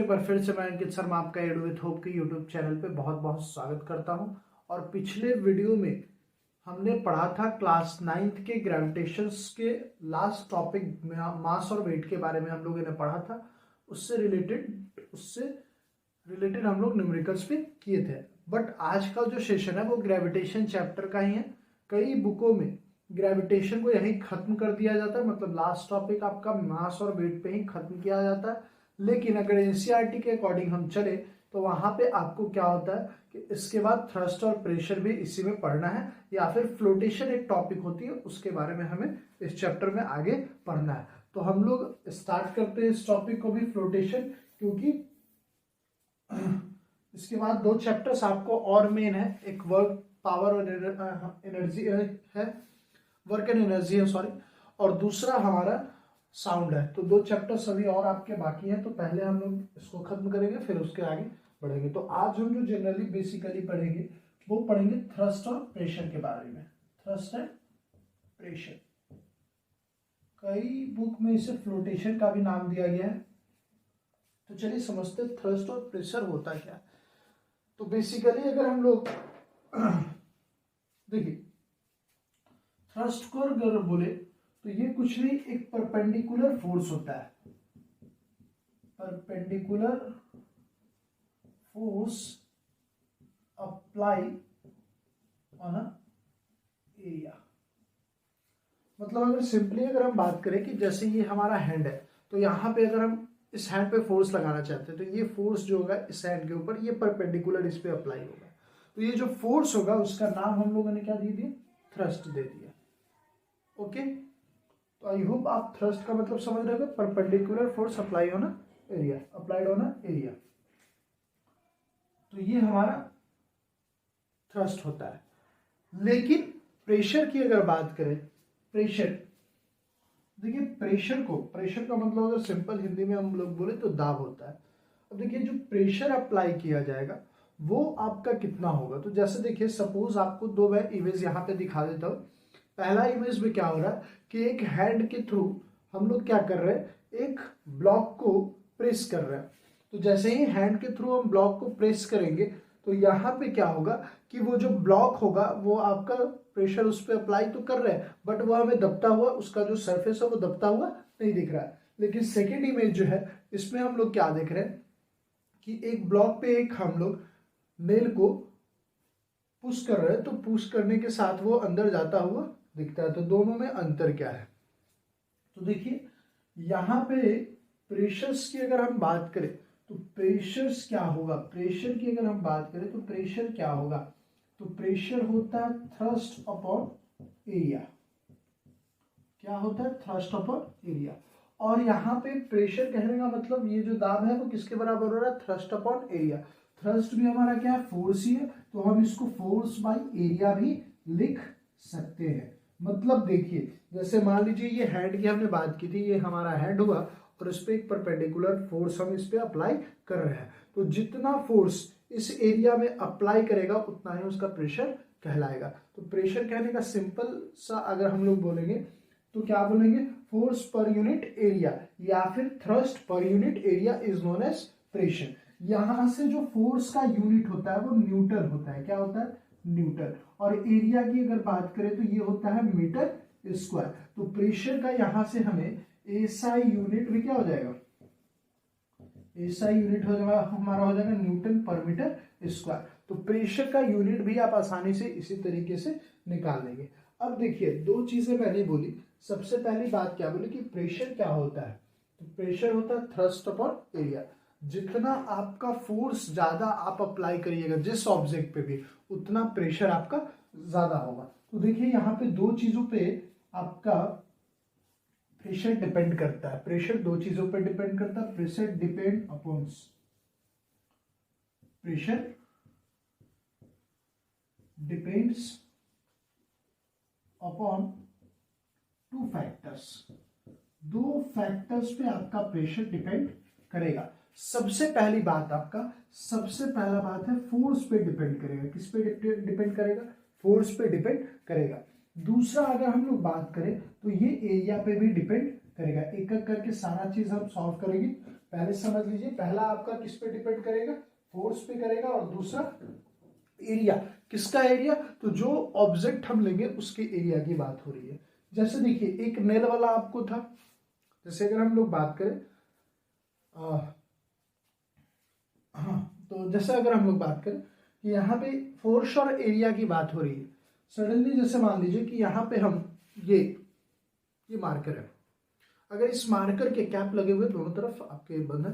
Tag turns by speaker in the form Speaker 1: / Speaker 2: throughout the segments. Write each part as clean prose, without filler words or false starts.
Speaker 1: एक बार फिर से मैं अंकित शर्मा आपका एडू विथ होप के यूट्यूब चैनल पे बहुत बहुत स्वागत करता हूं। और पिछले वीडियो में हमने पढ़ा था क्लास 9th के ग्रेविटेशंस के लास्ट टॉपिक मास और वेट के बारे में हम लोगों ने पढ़ा था। उससे रिलेटेड हम लोग न्यूमेरिकल्स भी किए थे। बट आज का जो सेशन है वो ग्रेविटेशन चैप्टर का ही है। कई बुकों में ग्रेविटेशन को यहीं खत्म कर दिया जाता है, मतलब लास्ट टॉपिक आपका मास और वेट पे ही खत्म किया जाता है। लेकिन अगर एनसीईआरटी के अकॉर्डिंग हम चले तो वहां पे आपको क्या होता है कि इसके बाद थ्रस्ट और प्रेशर भी इसी में पढ़ना है, या फिर फ्लोटेशन एक टॉपिक होती है, उसके बारे में हमें इस चैप्टर में आगे पढ़ना है। तो हम लोग स्टार्ट करते हैं इस टॉपिक को भी, फ्लोटेशन, क्योंकि इसके बाद दो चैप्टर्स आपको और मेन है। एक वर्क पावर और एनर्जी है, वर्क एंड एनर्जी है सॉरी, और दूसरा हमारा साउंड है। तो दो चैप्टर सभी और आपके बाकी हैं, तो पहले हम लोग इसको खत्म करेंगे फिर उसके आगे बढ़ेंगे। तो आज हम जो जनरली बेसिकली पढ़ेंगे वो पढ़ेंगे थ्रस्ट और प्रेशर के बारे में। थ्रस्ट एंड प्रेशर, कई बुक में इसे फ्लोटेशन का भी नाम दिया गया है। तो चलिए समझते हैं थ्रस्ट और प्रेशर होता क्या है। तो बेसिकली अगर हम लोग देखिए थ्रस्ट को अगर बोले तो ये कुछ नहीं, एक परपेंडिकुलर फोर्स होता है। Perpendicular force apply on a area. मतलब अगर सिंपली अगर हम बात करें कि जैसे ये हमारा हैंड है, तो यहाँ पे अगर हम इस हैंड पे फोर्स लगाना चाहते हैं तो ये फोर्स जो होगा इस हैंड के ऊपर, ये परपेंडिकुलर इस पे अप्लाई होगा। तो ये जो फोर्स होगा उसका नाम हम लोगों ने क्या दे दिया, थ्रस्ट दे दिया। ओके, तो आई होप आप थ्रस्ट का मतलब समझ रहे हो, perpendicular force apply on area, applied on area. तो ये हमारा थ्रस्ट होता है। लेकिन प्रेशर की अगर बात करें, प्रेशर देखिए, प्रेशर का मतलब अगर सिंपल हिंदी में हम लोग बोले तो दाब होता है। अब देखिए जो प्रेशर अप्लाई किया जाएगा वो आपका कितना होगा। तो जैसे देखिए सपोज आपको दो मैं इमेज यहाँ पे दिखा देता हूँ। पहला इमेज में क्या हो रहा है कि एक हैंड के थ्रू हम लोग क्या कर रहे हैं, एक ब्लॉक को प्रेस कर रहे हैं। तो जैसे ही हैंड के थ्रू हम ब्लॉक को प्रेस करेंगे तो यहाँ पे क्या होगा कि वो जो ब्लॉक होगा वो आपका प्रेशर उस पर अप्लाई तो कर रहे हैं, बट वो हमें दबता हुआ, उसका जो सरफेस है वो दबता हुआ नहीं दिख रहा है। लेकिन सेकेंड इमेज जो है इसमें हम लोग क्या देख रहे हैं कि एक ब्लॉक पे एक हम लोग नेल को पुश कर रहे हैं, तो पुश करने के साथ वो अंदर जाता हुआ दिखता है। तो दोनों में अंतर क्या है, तो देखिए यहाँ पे प्रेशर्स की अगर हम बात करें तो प्रेशर्स क्या होगा, प्रेशर की अगर हम बात करें तो प्रेशर क्या होगा, तो प्रेशर होता है थ्रस्ट अपॉन एरिया। क्या होता है, थ्रस्ट अपॉन एरिया। और यहाँ पे प्रेशर कहने का मतलब ये जो दाब है वो किसके बराबर हो रहा है, थ्रस्ट अपॉन एरिया। थ्रस्ट भी हमारा क्या है, फोर्स ही है, तो हम इसको फोर्स बाई एरिया भी लिख सकते हैं। मतलब देखिए जैसे मान लीजिए ये हैंड की हमने बात की थी, ये हमारा हैंड हुआ और इस पे एक परपेंडिकुलर फोर्स हम इस पे अप्लाई कर रहे हैं। तो जितना फोर्स इस एरिया में अप्लाई करेगा उतना ही उसका प्रेशर कहलाएगा। तो प्रेशर कहने का सिंपल सा अगर हम लोग बोलेंगे तो क्या बोलेंगे, फोर्स पर यूनिट एरिया या फिर thrust per unit area is known as pressure. यहां से जो फोर्स का यूनिट होता है वो न्यूटन होता है। क्या होता है, न्यूटन। और एरिया की अगर बात करें तो ये होता है मीटर स्क्वायर। तो प्रेशर का यहां से हमें एसआई यूनिट भी क्या हो जाएगा, एसआई यूनिट हो जाएगा हमारा, हो जाएगा न्यूटन पर मीटर स्क्वायर। तो प्रेशर का यूनिट भी आप आसानी से इसी तरीके से निकाल लेंगे। अब देखिए दो चीजें मैंने बोली। सबसे पहली बात क्या बोली कि प्रेशर क्या होता है, तो प्रेशर होता है थ्रस्ट अपॉन एरिया। जितना आपका फोर्स ज्यादा आप अप्लाई करिएगा जिस ऑब्जेक्ट पे भी, उतना प्रेशर आपका ज्यादा होगा। तो देखिए यहाँ पे दो चीजों पे आपका प्रेशर डिपेंड करता है। प्रेशर दो चीजों पे डिपेंड करता है। Pressure depend upon pressure depends upon two factors. दो फैक्टर्स पे आपका प्रेशर डिपेंड करेगा। सबसे पहली बात, आपका सबसे पहला बात है फोर्स पे डिपेंड करेगा। किस पे डिपेंड करेगा, फोर्स पे डिपेंड करेगा। दूसरा अगर हम लोग बात करें तो ये एरिया पे भी डिपेंड करेगा। एक एक करके सारा चीज हम सॉल्व करेंगे पहले समझ लीजिए, पहला आपका किस पे डिपेंड करेगा, फोर्स पे करेगा, और दूसरा एरिया। किसका एरिया, तो जो ऑब्जेक्ट हम लेंगे उसके एरिया की बात हो रही है। जैसे देखिए एक नेल वाला आपको था, जैसे अगर हम लोग बात करें हाँ, तो जैसे अगर हम लोग बात करें कि यहाँ पे फोर्स और एरिया की बात हो रही है, सडनली जैसे मान लीजिए कि यहाँ पे हम ये मार्कर है, अगर इस मार्कर के कैप लगे हुए दोनों तरफ आपके बंद है,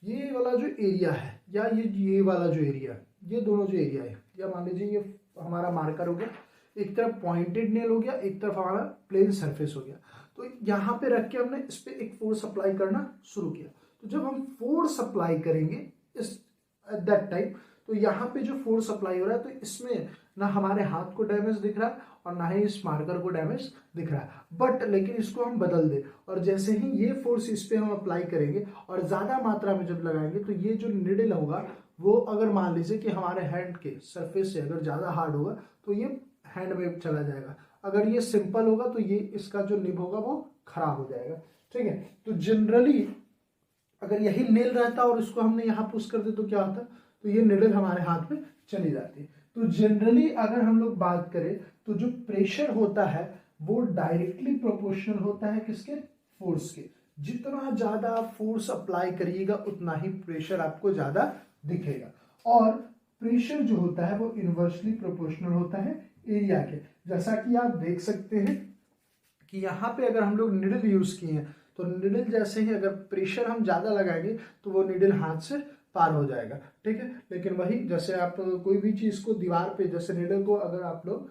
Speaker 1: ये वाला जो एरिया है या ये वाला जो एरिया है, ये दोनों जो एरिया है, या मान लीजिए ये हमारा मार्कर हो गया, एक तरफ पॉइंटेड नेल हो गया, एक तरफ हमारा प्लेन सरफेस हो गया, तो यहाँ पे रख के हमने इस पे एक फोर्स अप्लाई करना शुरू किया। तो जब हम फोर्स अप्लाई करेंगे इस एट दैट टाइम, तो यहाँ पे जो फोर्स अप्लाई हो रहा है, तो इसमें ना हमारे हाथ को डैमेज दिख रहा है और ना ही इस मार्कर को डैमेज दिख रहा है, बट लेकिन इसको हम बदल दें और जैसे ही ये फोर्स इस पे हम अप्लाई करेंगे और ज्यादा मात्रा में जब लगाएंगे, तो ये जो निडल होगा वो अगर मान लीजिए कि हमारे हैंड के सरफेस से अगर ज्यादा हार्ड होगा तो ये हैंड में चला जाएगा, अगर ये सिंपल होगा तो ये इसका जो निब होगा वो खराब हो जाएगा। ठीक है, तो जनरली अगर यही नेल रहता और इसको हमने यहाँ पुश कर दे तो क्या होता, तो ये निडल हमारे हाथ में चली जाती। तो जनरली अगर हम लोग बात करें तो जो प्रेशर होता है वो डायरेक्टली प्रोपोर्शनल होता है किसके, फोर्स के। जितना ज्यादा फोर्स अप्लाई करिएगा उतना ही प्रेशर आपको ज्यादा दिखेगा, और प्रेशर जो होता है वो इनवर्सली प्रोपोर्शनल होता है एरिया के। जैसा कि आप देख सकते हैं कि यहाँ पे अगर हम लोग निडल यूज किए हैं, तो निडल जैसे ही अगर प्रेशर हम ज्यादा लगाएंगे तो वो निडल हाथ से पार हो जाएगा। ठीक है, लेकिन वही जैसे आप कोई भी चीज को दीवार पे, जैसे निडल को अगर आप लोग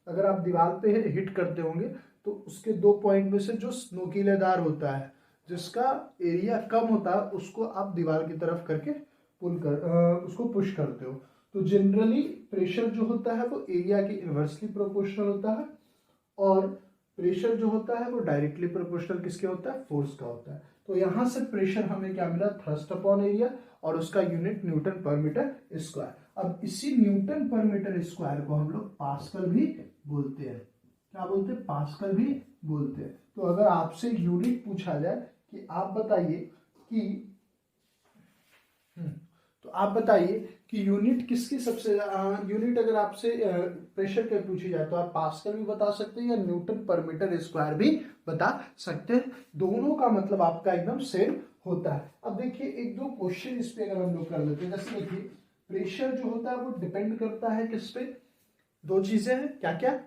Speaker 1: अगर आप दीवार पे हिट करते होंगे तो उसके 2 पॉइंट में से जो नोकीलेदार होता है, जिसका एरिया कम होता है, उसको आप दीवार की तरफ करके उसको पुश करते हो। तो जनरली प्रेशर जो होता है वो एरिया के इनवर्सली प्रोपोर्शनल होता है, और प्रेशर जो होता है वो डायरेक्टली प्रोपोर्शनल किसके होता है, फोर्स का होता है। तो यहां से प्रेशर हमें क्या मिला, थ्रस्ट अपॉन एरिया, और उसका यूनिट न्यूटन पर मीटर स्क्वायर। अब इसी न्यूटन पर मीटर स्क्वायर को हम लोग पास्कल भी बोलते हैं। क्या बोलते हैं, पास्कल भी बोलते हैं। तो अगर आपसे यूनिट पूछा जाए कि आप बताइए कि तो आप बताइए कि यूनिट किसकी सबसे यूनिट अगर आपसे प्रेशर के पूछी जाए तो आप पास्कल भी बता सकते हैं या न्यूटन पर मीटर स्क्वायर भी बता सकते हैं। दोनों का मतलब आपका एकदम सेम होता है। अब देखिए एक दो क्वेश्चन इस पे अगर हम लोग कर लेते हैं। जैसे देखिए प्रेशर जो होता है वो डिपेंड करता है किस पे, दो चीजें हैं, क्या क्या,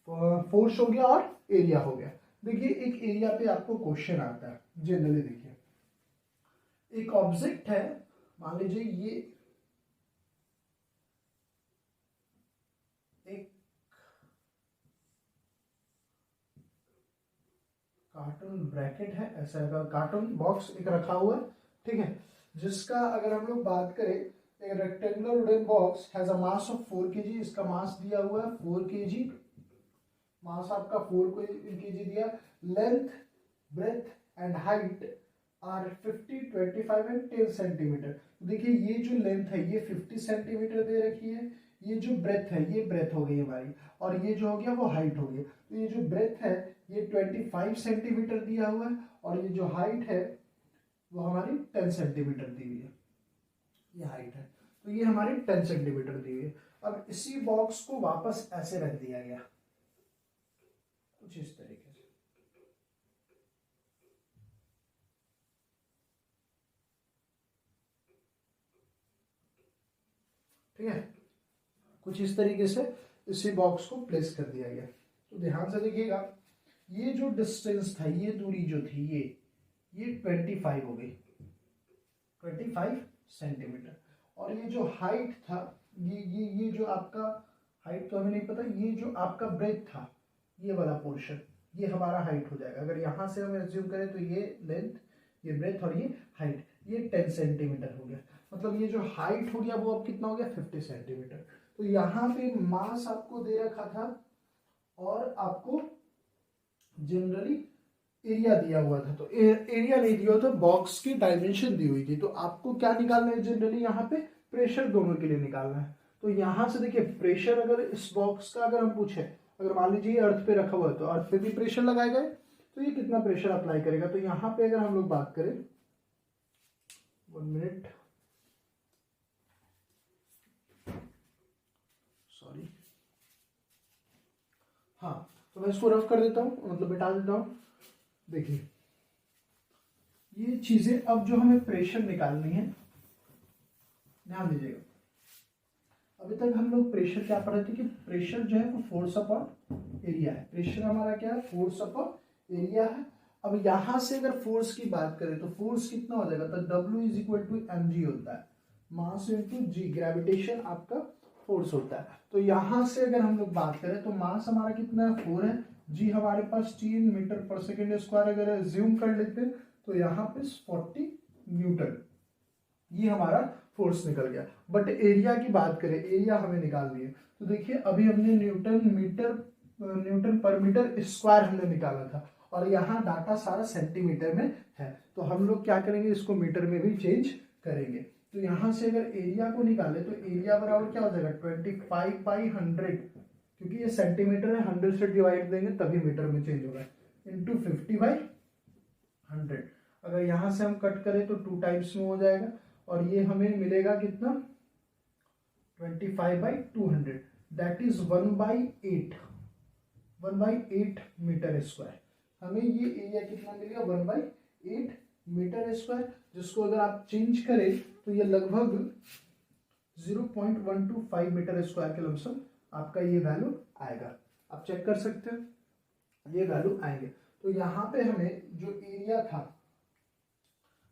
Speaker 1: फोर्स हो गया और एरिया हो गया। देखिए एक एरिया पे आपको क्वेश्चन आता है जनरली। देखिए एक ऑब्जेक्ट है, मान लीजिए ये एक कार्टून ब्रैकेट है, ऐसा कार्टून बॉक्स एक रखा हुआ है, ठीक है, जिसका अगर हम लोग बात करें, एक rectangular wooden box has a mass of 4 kg। इसका मास दिया हुआ है 4 kg, मास आपका 4 kg दिया। Length, breadth and height are 50, 25 and 10 centimetre. देखिए ये जो लेंथ है ये 50 सेंटीमीटर दे रखी है, ये जो ब्रेथ है ये ब्रेथ हो गई हमारी, और ये जो हो गया वो हाइट हो गई। तो ये जो ब्रेथ है ये 25 सेंटीमीटर दिया हुआ है, और ये जो हाइट है वो हमारी 10 सेंटीमीटर दी हुई है, ये हाइट है। तो ये हमारी 10 सेंटीमीटर दी हुई है। अब इसी बॉक्स को वापस ऐसे रख दिया गया कुछ इस तरीके से, ठीक है, कुछ इस तरीके से इसी बॉक्स को प्लेस कर दिया गया। तो ध्यान से देखिएगा, ये जो डिस्टेंस था, ये दूरी जो थी ये 25 हो गई, 25 सेंटीमीटर। और ये जो हाइट था, ये जो आपका हाइट तो हमें नहीं पता, ये जो आपका ब्रेथ था, ये वाला पोर्शन, ये हमारा हाइट हो जाएगा। अगर यहाँ से हम एज्यूम करें तो ये लेंथ, ये ब्रेथ और ये हाइट, ये 10 सेंटीमीटर हो गया। मतलब ये जो हाइट हो गया वो अब कितना हो गया, 50 सेंटीमीटर। तो यहाँ पे मास आपको दे रखा था और आपको जनरली एरिया दिया हुआ था। तो एरिया नहीं दिया हुआ था, बॉक्स की डायमेंशन दी हुई थी। तो आपको क्या निकालना है, जनरली यहाँ पे प्रेशर दोनों के लिए निकालना है। तो यहाँ से देखिए प्रेशर अगर इस बॉक्स का अगर हम पूछे, अगर मान लीजिए अर्थ पे रखा हुआ है तो अर्थ पे भी प्रेशर लगाएगा, तो ये कितना प्रेशर अप्लाई करेगा। तो यहाँ पे अगर हम लोग बात करें, 1 मिनट, सॉरी, हाँ, तो मैं इसको रफ कर देता हूँ, मतलब मिटा देता हूँ। देखिए ये चीजें अब जो हमें प्रेशर निकालनी है, ध्यान दीजिएगा। अभी तक हम लोग प्रेशर क्या पढ़े थे कि प्रेशर जो है वो फोर्स अपॉन एरिया है। प्रेशर हमारा क्या है, फोर्स अपॉन एरिया है। अब यहां से अगर फोर्स की बात करें तो फोर्स कितना हो जाएगा, तो W is equal to mg होता है, मास इंटू जी, ग्रेविटेशन आपका फोर्स होता है। तो यहां से अगर हम लोग बात करें तो मास हमारा कितना है, 4 है, जी हमारे पास 3 मीटर पर सेकेंड स्क्वायर अगर ज्यूम कर लेते हैं तो यहाँ पे 40 न्यूटन, ये हमारा फोर्स निकल गया। बट एरिया की बात करें, एरिया हमें निकालनी है, तो देखिए अभी हमने न्यूटन पर मीटर स्क्वायर हमने निकाला था, और यहाँ डाटा सारा सेंटीमीटर में है। तो हम लोग क्या करेंगे, इसको मीटर में भी चेंज करेंगे। तो यहाँ से अगर एरिया को निकाले तो एरिया बराबर क्या हो जाएगा, 25/100, क्योंकि ये सेंटीमीटर है, 100 से डिवाइड देंगे तभी मीटर में चेंज होगा, इंटू 50/100। अगर यहाँ से हम कट करें तो 2 टाइम्स में हो जाएगा, और ये हमें मिलेगा कितना, 25/200, दैट इज 1/8 मीटर स्क्वायर। हमें ये एरिया कितना मिलेगा, 1/8 मीटर स्क्वायर, जिसको अगर आप चेंज करें तो ये लगभग 0.125 मीटर स्क्वायर के लमसम आपका ये वैल्यू आएगा। आप चेक कर सकते हैं, ये वैल्यू आएंगे। तो यहाँ पे हमें जो एरिया था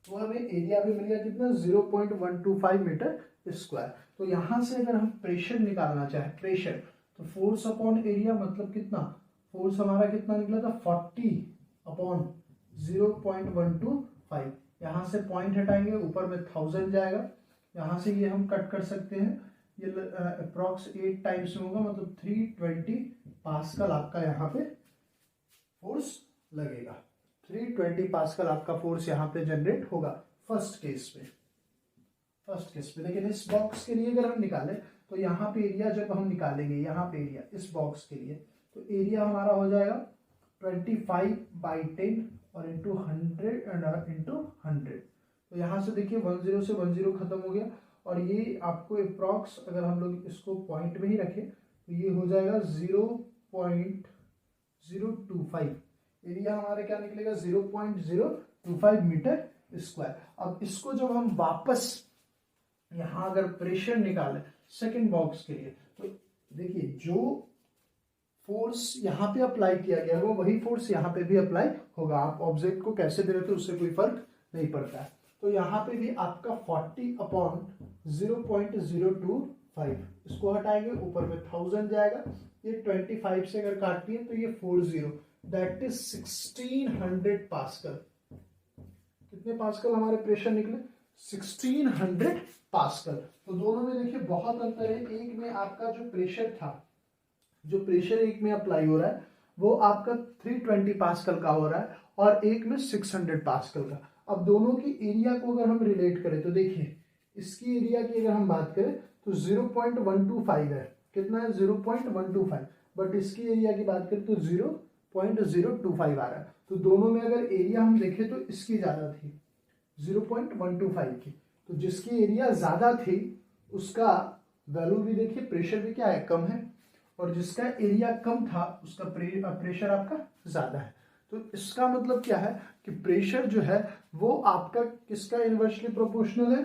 Speaker 1: तो हमें एरिया भी मिल गया कितना, 0.125 मीटर स्क्वायर। तो यहां से अगर हम प्रेशर निकालना चाहे, प्रेशर, तो फोर्स अपॉन एरिया मतलब कितना, फोर्स हमारा कितना निकला था, 40/0.125। यहां से पॉइंट हटाएंगे, ऊपर में 1000 जाएगा, यहां से ये हम कट कर सकते हैं, ये अप्रॉक्स 8 टाइम्स में होगा, मतलब 320 पास्कल आपका यहाँ पे फोर्स लगेगा। 320 पास्कल आपका फोर्स यहाँ पे जनरेट होगा फर्स्ट केस में। लेकिन इस बॉक्स के लिए अगर हम निकालें तो यहाँ पे एरिया जब हम निकालेंगे, यहाँ पे एरिया इस बॉक्स के लिए, तो एरिया हमारा हो जाएगा 25/10 और इंटू 100। तो यहाँ से देखिए 10 से 10 खत्म हो गया, और ये आपको अप्रॉक्स अगर हम लोग इसको पॉइंट में ही रखें तो ये हो जाएगा 0.025। एरिया हमारा क्या निकलेगा, 0.025 मीटर स्क्वायर। अब इसको जब हम वापस यहां अगर प्रेशर निकालें सेकंड बॉक्स के लिए, तो देखिए जो फोर्स यहाँ पे अप्लाई किया गया है वो वही फोर्स यहाँ पे भी अप्लाई होगा। आप ऑब्जेक्ट को कैसे दे रहे थे उससे कोई फर्क नहीं पड़ता है। तो यहाँ पे भी आपका 40/0.025, इसको हटाएंगे, ऊपर में 1000 जाएगा, ये 25 से अगर काटती है तो ये 40, दैट इज 1600 पास्कल। कितने पास्कल हमारे प्रेशर निकले, 1600 पास्कल। तो दोनों में देखिए बहुत अंतर है। एक में आपका जो प्रेशर था, जो प्रेशर एक में अप्लाई हो रहा है वो आपका 320 पास्कल का हो रहा है, और एक में 600 पास्कल का। अब दोनों की एरिया को अगर हम रिलेट करें तो देखिए इसकी एरिया की अगर हम बात करें तो 0.125 है, कितना है, 0.125, बट इसकी एरिया की बात करें तो 0.025 आ रहा है। तो दोनों में अगर एरिया हम देखें तो इसकी ज्यादा थी 0.125 की, तो जिसकी एरिया ज्यादा थी उसका वैल्यू भी देखिए, प्रेशर भी क्या है, कम है, और जिसका एरिया कम था उसका प्रेशर आपका ज्यादा है। तो इसका मतलब क्या है कि प्रेशर जो है वो आपका किसका इनवर्सली प्रोपोर्शनल है,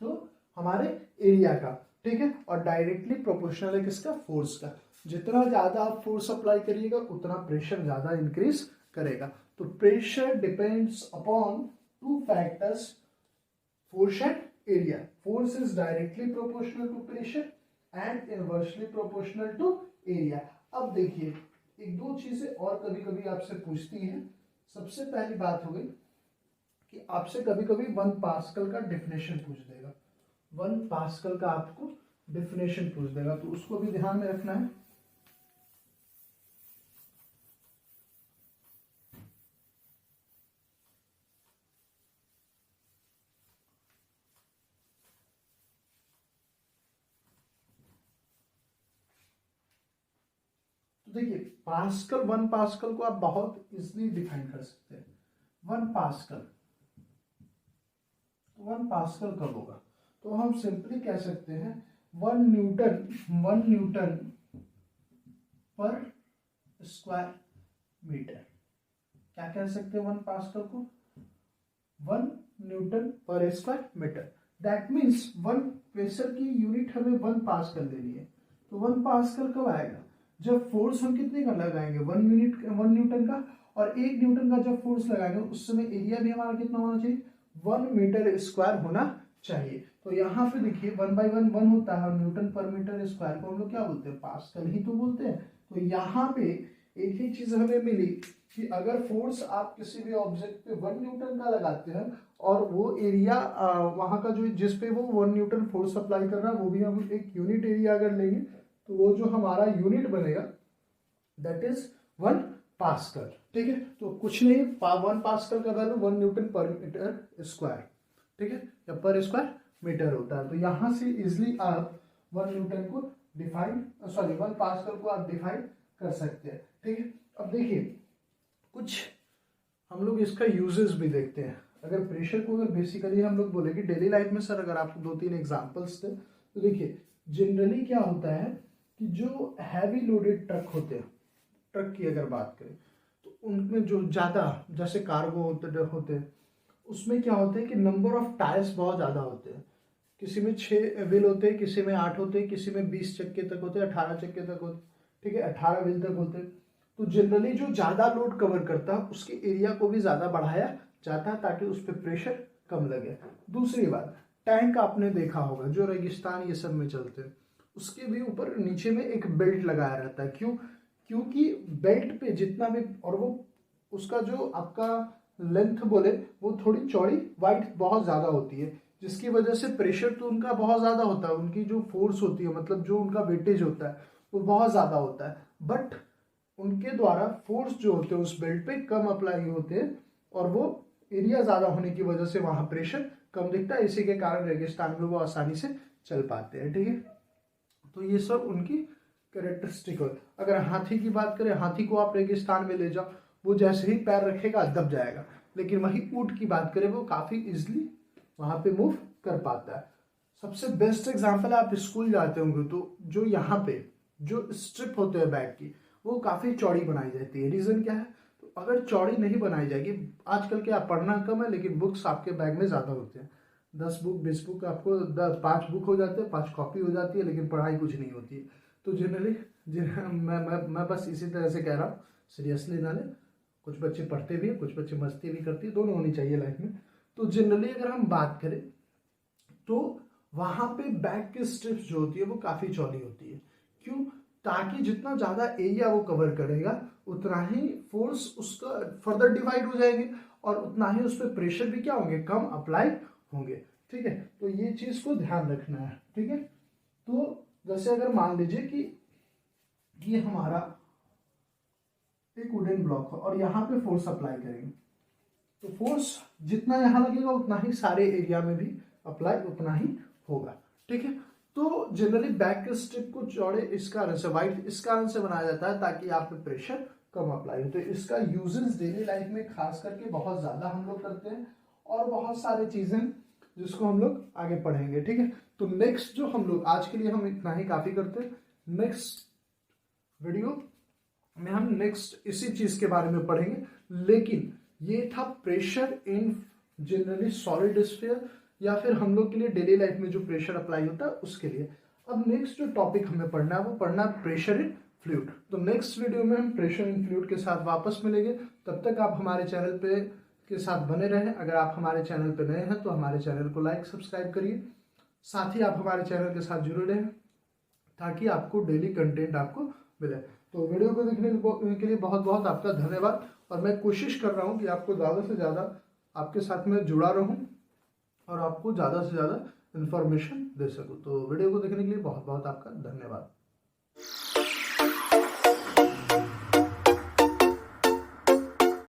Speaker 1: तो हमारे एरिया का, ठीक है, और डायरेक्टली प्रोपोर्शनल है किसका, फोर्स का। जितना ज्यादा आप फोर्स अप्लाई करिएगा उतना प्रेशर ज्यादा इंक्रीज करेगा। तो pressure depends upon 2 factors, force and area. Force is directly proportional to pressure and inversely proportional to area. अब देखिए एक दो चीजें और कभी कभी आपसे पूछती हैं। सबसे पहली बात हो गई कि आपसे कभी कभी 1 पास्कल का डेफिनेशन पूछ देगा, 1 पास्कल का आपको डेफिनेशन पूछ देगा, तो उसको भी ध्यान में रखना है। तो देखिए पास्कल, 1 पास्कल को आप बहुत इजीली डिफाइन कर सकते हैं। 1 पास्कल, 1 पास्कल कब होगा, तो हम सिंपली कह सकते हैं 1 न्यूटन पर स्क्वायर मीटर। क्या कह सकते हैं 1 पास्कल को, 1 newton per square metre. That means 1 pressure की यूनिट हमें 1 पास्कल लेनी है। तो 1 पास्कल कब आएगा, जब फोर्स हम कितने का लगाएंगे, 1 न्यूटन का, और 1 न्यूटन का जब फोर्स लगाएंगे उस समय एरिया भी हमारा कितना होना चाहिए, 1 मीटर स्क्वायर होना चाहिए। तो यहाँ पे देखिए 1/1 होता है, न्यूटन पर मीटर स्क्वायर को हम लोग क्या बोलते हैं, पास्कल ही तो बोलते हैं। तो यहाँ पे एक ही चीज हमें मिली कि अगर फोर्स आप किसी भी ऑब्जेक्ट पे 1 न्यूटन का लगाते हैं और वो एरिया वहां का जो जिस पे वो 1 न्यूटन फोर्स अप्लाई कर रहा है वो भी हम एक यूनिट एरिया अगर लेंगे तो वो जो हमारा यूनिट बनेगा दैट इज 1 पास्कल। ठीक है, तो कुछ नहीं, 1 पास्कल का वैल्यू 1 न्यूटन पर मीटर स्क्वायर, ठीक है, या पर स्क्वायर मीटर होता है। तो यहां से इजिली आप 1 न्यूटन को डिफाइन 1 पास्कल को आप डिफाइन कर सकते हैं। ठीक है, अब देखिए कुछ हम लोग इसका यूजेस भी देखते हैं। अगर प्रेशर को अगर बेसिकली हम लोग बोले कि डेली लाइफ में सर अगर आपको 2-3 एग्जांपल्स थे, तो देखिए जनरली क्या होता है कि जो हैवी लोडेड ट्रक होते हैं, ट्रक की अगर बात करें तो उनमें जो ज़्यादा जैसे कार्गो होते हैं उसमें क्या होता है कि नंबर ऑफ टायर्स बहुत ज़्यादा होते हैं। किसी में 6 व्हील होते हैं, किसी में 8 होते हैं, किसी में 20 चक्के तक होते हैं, 18 चक्के तक होते हैं, ठीक है, 18 व्हील तक होते हैं। तो जनरली जो ज़्यादा लोड कवर करता है उसके एरिया को भी ज़्यादा बढ़ाया जाता है ताकि उस पर प्रेशर कम लगे। दूसरी बात, टैंक आपने देखा होगा जो रेगिस्तान ये सब में चलते हैं, उसके भी ऊपर नीचे में एक बेल्ट लगाया रहता है। क्यों, क्योंकि बेल्ट पे जितना भी, और वो उसका जो आपका लेंथ बोले वो थोड़ी चौड़ी वाइड बहुत ज़्यादा होती है, जिसकी वजह से प्रेशर तो उनका बहुत ज़्यादा होता है, उनकी जो फोर्स होती है मतलब जो उनका वेटेज होता है वो बहुत ज़्यादा होता है, बट उनके द्वारा फोर्स जो होते हैं उस बेल्ट पे कम अप्लाई होते हैं और वो एरिया ज़्यादा होने की वजह से वहाँ प्रेशर कम दिखता है। इसी के कारण रेगिस्तान में वो आसानी से चल पाते हैं। ठीक है, तो ये सब उनकी कैरेक्टरिस्टिक हो। अगर हाथी की बात करें, हाथी को आप रेगिस्तान में ले जाओ वो जैसे ही पैर रखेगा दब जाएगा, लेकिन वही ऊंट की बात करें वो काफ़ी इजिली वहाँ पे मूव कर पाता है। सबसे बेस्ट एग्जांपल आप स्कूल जाते होंगे तो जो यहाँ पे जो स्ट्रिप होते हैं बैग की वो काफ़ी चौड़ी बनाई जाती है। रीज़न क्या है, तो अगर चौड़ी नहीं बनाई जाएगी, आजकल क्या पढ़ना कम है लेकिन बुक्स आपके बैग में ज़्यादा होते हैं, 10 बुक 20 बुक आपको 5 बुक हो जाते हैं, 5 कॉपी हो जाती है, लेकिन पढ़ाई कुछ नहीं होती है। तो जनरली मैं बस इसी तरह से कह रहा हूँ, सीरियसली ना ले, कुछ बच्चे पढ़ते भी हैं, कुछ बच्चे मस्ती भी करते हैं, दोनों होनी चाहिए लाइफ में। तो जनरली अगर हम बात करें तो वहाँ पे बैक की स्ट्रिप्स जो होती है वो काफ़ी चौड़ी होती है। क्यों, ताकि जितना ज़्यादा एरिया वो कवर करेगा उतना ही फोर्स उसका फर्दर डिवाइड हो जाएंगे और उतना ही उस पर प्रेशर भी क्या होंगे, कम अप्लाई होंगे। ठीक है, तो ये चीज़ को ध्यान रखना है। ठीक है, तो जैसे अगर मान लीजिए कि ये हमारा एक वुडन ब्लॉक है और यहाँ पे फोर्स अप्लाई करेंगे तो फोर्स जितना यहाँ लगेगा उतना ही सारे एरिया में भी अप्लाई उतना ही होगा। ठीक है, तो जनरली बैक के स्ट्रिप को चौड़े इस कारण से, वाइड इस कारण से बनाया जाता है ताकि आप पे प्रेशर कम अप्लाई हो। तो इसका यूजेस डेली लाइफ में खास करके बहुत ज़्यादा हम लोग करते हैं और बहुत सारी चीज़ें जिसको हम लोग आगे पढ़ेंगे। ठीक है, तो नेक्स्ट जो हम लोग आज के लिए हम इतना ही काफ़ी करते हैं। नेक्स्ट वीडियो में हम नेक्स्ट इसी चीज़ के बारे में पढ़ेंगे, लेकिन ये था pressure in generally solid sphere या फिर हम लोग के लिए डेली लाइफ में जो प्रेशर अप्लाई होता है उसके लिए। अब नेक्स्ट जो टॉपिक हमें पढ़ना है वो पढ़ना है प्रेशर इन फ्लूइड। तो नेक्स्ट वीडियो में हम प्रेशर इन फ्लूइड के साथ वापस मिलेंगे। तब तक आप हमारे चैनल पे के साथ बने रहें। अगर आप हमारे चैनल पे नए हैं तो हमारे चैनल को लाइक सब्सक्राइब करिए, साथ ही आप हमारे चैनल के साथ जुड़े रहें ताकि आपको डेली कंटेंट आपको मिले। तो वीडियो को देखने के लिए बहुत बहुत आपका धन्यवाद और मैं कोशिश कर रहा हूँ कि आपको ज़्यादा से ज़्यादा आपके साथ में जुड़ा रहूँ और आपको ज़्यादा से ज़्यादा इन्फॉर्मेशन दे सकूँ। तो वीडियो को देखने के लिए बहुत बहुत आपका धन्यवाद।